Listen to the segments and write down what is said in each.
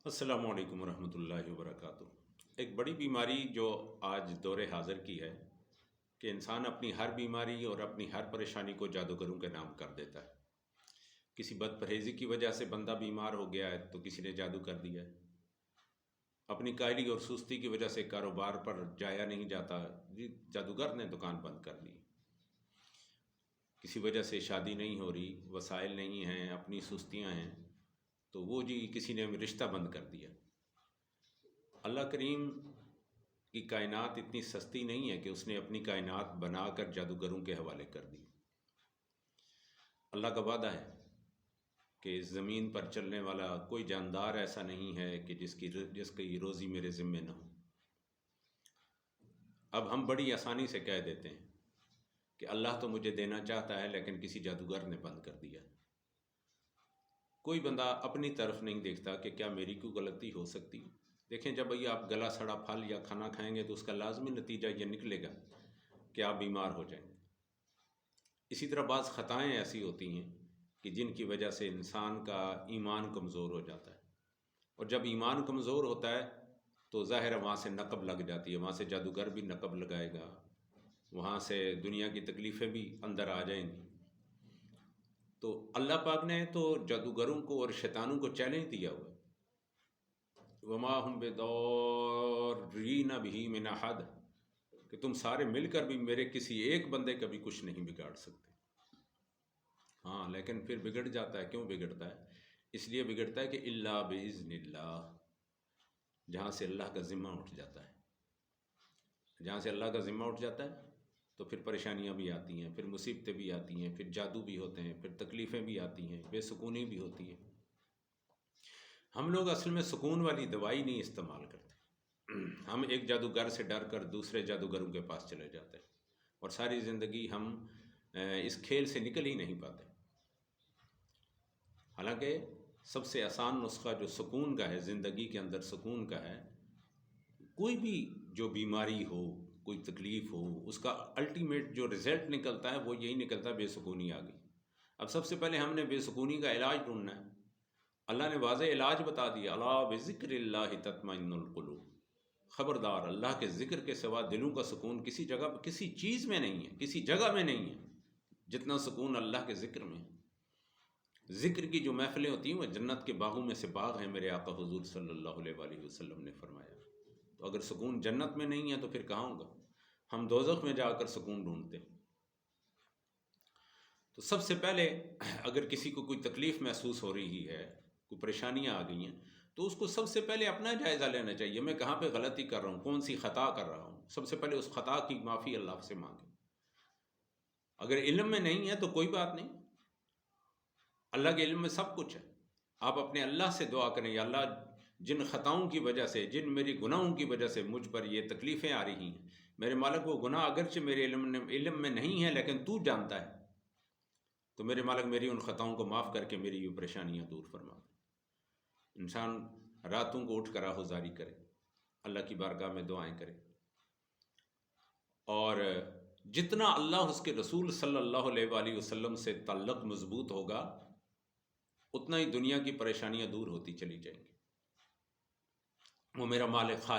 السلام علیکم ورحمۃ اللہ وبرکاتہ۔ ایک بڑی بیماری جو آج دور حاضر کی ہے کہ انسان اپنی ہر بیماری اور اپنی ہر پریشانی کو جادوگروں کے نام کر دیتا ہے۔ کسی بد پرہیزی کی وجہ سے بندہ بیمار ہو گیا ہے تو کسی نے جادو کر دیا ہے۔ اپنی کائلی اور سستی کی وجہ سے کاروبار پر جایا نہیں جاتا، جی جادوگر نے دکان بند کر دی۔ کسی وجہ سے شادی نہیں ہو رہی، وسائل نہیں ہیں، اپنی سستیاں ہیں، تو وہ جی کسی نے رشتہ بند کر دیا۔ اللہ کریم کی کائنات اتنی سستی نہیں ہے کہ اس نے اپنی کائنات بنا کر جادوگروں کے حوالے کر دی۔ اللہ کا وعدہ ہے کہ اس زمین پر چلنے والا کوئی جاندار ایسا نہیں ہے کہ جس کی روزی میرے ذمے نہ ہو۔ اب ہم بڑی آسانی سے کہہ دیتے ہیں کہ اللہ تو مجھے دینا چاہتا ہے لیکن کسی جادوگر نے بند کر دیا۔ کوئی بندہ اپنی طرف نہیں دیکھتا کہ کیا میری کوئی غلطی ہو سکتی۔ دیکھیں، جب آپ گلا سڑا پھل یا کھانا کھائیں گے تو اس کا لازمی نتیجہ یہ نکلے گا کہ آپ بیمار ہو جائیں گے۔ اسی طرح بعض خطائیں ایسی ہوتی ہیں کہ جن کی وجہ سے انسان کا ایمان کمزور ہو جاتا ہے، اور جب ایمان کمزور ہوتا ہے تو ظاہر ہے وہاں سے نقب لگ جاتی ہے، وہاں سے جادوگر بھی نقب لگائے گا، وہاں سے دنیا کی تکلیفیں بھی اندر آ جائیں گی۔ تو اللہ پاک نے تو جادوگروں کو اور شیطانوں کو چیلنج دیا ہوا ہے، وما ہم بضارین بہ من احد، کہ تم سارے مل کر بھی میرے کسی ایک بندے کا بھی کچھ نہیں بگاڑ سکتے۔ ہاں، لیکن پھر بگڑ جاتا ہے۔ کیوں بگڑتا ہے؟ اس لیے بگڑتا ہے کہ الا باذن اللہ، جہاں سے اللہ کا ذمہ اٹھ جاتا ہے، جہاں سے اللہ کا ذمہ اٹھ جاتا ہے تو پھر پریشانیاں بھی آتی ہیں، پھر مصیبتیں بھی آتی ہیں، پھر جادو بھی ہوتے ہیں، پھر تکلیفیں بھی آتی ہیں، بے سکونی بھی ہوتی ہے۔ ہم لوگ اصل میں سکون والی دوائی نہیں استعمال کرتے۔ ہم ایک جادوگر سے ڈر کر دوسرے جادوگروں کے پاس چلے جاتے ہیں، اور ساری زندگی ہم اس کھیل سے نکل ہی نہیں پاتے۔ حالانکہ سب سے آسان نسخہ جو سکون کا ہے، زندگی کے اندر سکون کا ہے، کوئی بھی جو بیماری ہو، کوئی تکلیف ہو، اس کا الٹیمیٹ جو رزلٹ نکلتا ہے وہ یہی نکلتا ہے، بے سکونی آ گئی۔ اب سب سے پہلے ہم نے بے سکونی کا علاج ڈھونڈنا ہے۔ اللہ نے واضح علاج بتا دیا، الا بذکر اللہ تطمئن القلوب، خبردار، اللہ کے ذکر کے سوا دلوں کا سکون کسی جگہ، کسی چیز میں نہیں ہے، کسی جگہ میں نہیں ہے جتنا سکون اللہ کے ذکر میں ہے۔ ذکر کی جو محفلیں ہوتی ہیں وہ جنت کے باغوں میں سے باغ ہیں، میرے آقا حضور صلی اللہ علیہ وآلہ وسلم نے فرمایا۔ تو اگر سکون جنت میں نہیں ہے تو پھر کہاں ہوگا؟ ہم دوزخ میں جا کر سکون ڈھونڈتے ہیں۔ تو سب سے پہلے اگر کسی کو کوئی تکلیف محسوس ہو رہی ہے، کوئی پریشانیاں آ گئی ہیں، تو اس کو سب سے پہلے اپنا جائزہ لینا چاہیے، میں کہاں پہ غلطی کر رہا ہوں، کون سی خطا کر رہا ہوں۔ سب سے پہلے اس خطا کی معافی اللہ سے مانگیں۔ اگر علم میں نہیں ہے تو کوئی بات نہیں، اللہ کے علم میں سب کچھ ہے۔ آپ اپنے اللہ سے دعا کریں، یا اللہ جن خطاؤں کی وجہ سے، جن میری گناہوں کی وجہ سے مجھ پر یہ تکلیفیں آ رہی ہیں، میرے مالک وہ گناہ اگرچہ میرے علم میں نہیں ہے لیکن تو جانتا ہے، تو میرے مالک میری ان خطاؤں کو معاف کر کے میری یہ پریشانیاں دور فرما دے۔ انسان راتوں کو اٹھ کر آہوزاری کرے، اللہ کی بارگاہ میں دعائیں کرے، اور جتنا اللہ اس کے رسول صلی اللہ علیہ وآلہ وسلم سے تعلق مضبوط ہوگا اتنا ہی دنیا کی پریشانیاں دور ہوتی چلی جائیں گی۔ وہ میرا مالک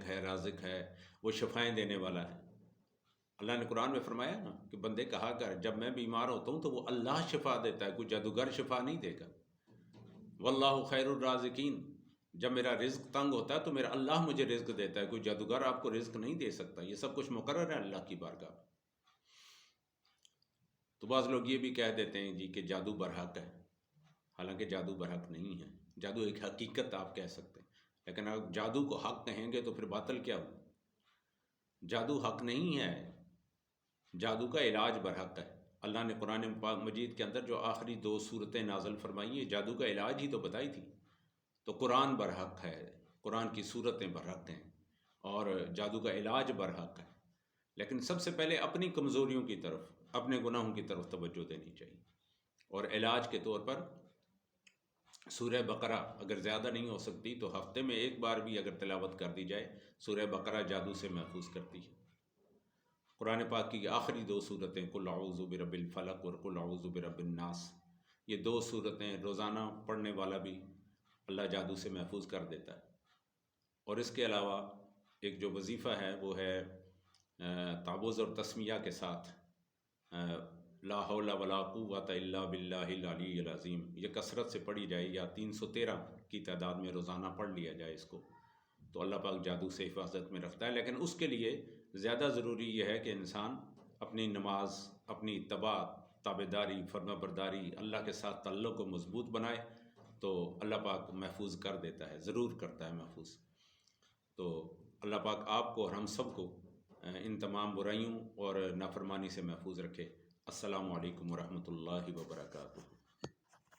ہے، رازق ہے، وہ شفائیں دینے والا ہے۔ اللہ نے قرآن میں فرمایا نا کہ بندے کہا کر، جب میں بیمار ہوتا ہوں تو وہ اللہ شفا دیتا ہے، کوئی جادوگر شفا نہیں دے گا۔ واللہ خیر الرازقین، جب میرا رزق تنگ ہوتا ہے تو میرا اللہ مجھے رزق دیتا ہے، کوئی جادوگر آپ کو رزق نہیں دے سکتا۔ یہ سب کچھ مقرر ہے اللہ کی بارگاہ۔ تو بعض لوگ یہ بھی کہہ دیتے ہیں جی کہ جادو برحق ہے، حالانکہ جادو برحق نہیں ہے، جادو ایک حقیقت آپ کہہ سکتے ہیں، لیکن اگر جادو کو حق کہیں گے تو پھر باطل کیا ہو؟ جادو حق نہیں ہے، جادو کا علاج برحق ہے۔ اللہ نے قرآن مجید کے اندر جو آخری 2 صورتیں نازل فرمائی ہیں، جادو کا علاج ہی تو بتائی تھی۔ تو قرآن برحق ہے، قرآن کی صورتیں برحق ہیں، اور جادو کا علاج برحق ہے، لیکن سب سے پہلے اپنی کمزوریوں کی طرف، اپنے گناہوں کی طرف توجہ دینی چاہیے۔ اور علاج کے طور پر سورہ بقرہ اگر زیادہ نہیں ہو سکتی تو ہفتے میں ایک بار بھی اگر تلاوت کر دی جائے، سورہ بقرہ جادو سے محفوظ کرتی ہے۔ قرآن پاک کی آخری 2 صورتیں قل اعوذ برب الفلق اور قل اعوذ برب الناس، یہ 2 صورتیں روزانہ پڑھنے والا بھی اللہ جادو سے محفوظ کر دیتا ہے۔ اور اس کے علاوہ ایک جو وظیفہ ہے وہ ہے تعوذ اور تسمیہ کے ساتھ لا حول ولا قوت الا باللہ العلی العظیم، یہ کثرت سے پڑھی جائے یا 313 کی تعداد میں روزانہ پڑھ لیا جائے اس کو، تو اللہ پاک جادو سے حفاظت میں رکھتا ہے۔ لیکن اس کے لیے زیادہ ضروری یہ ہے کہ انسان اپنی نماز، اپنی اتباع، تابعداری، فرما برداری، اللہ کے ساتھ تعلق کو مضبوط بنائے تو اللہ پاک محفوظ کر دیتا ہے، ضرور کرتا ہے محفوظ۔ تو اللہ پاک آپ کو اور ہم سب کو ان تمام برائیوں اور نافرمانی سے محفوظ رکھے۔ السلام علیکم ورحمۃ اللہ وبرکاتہ۔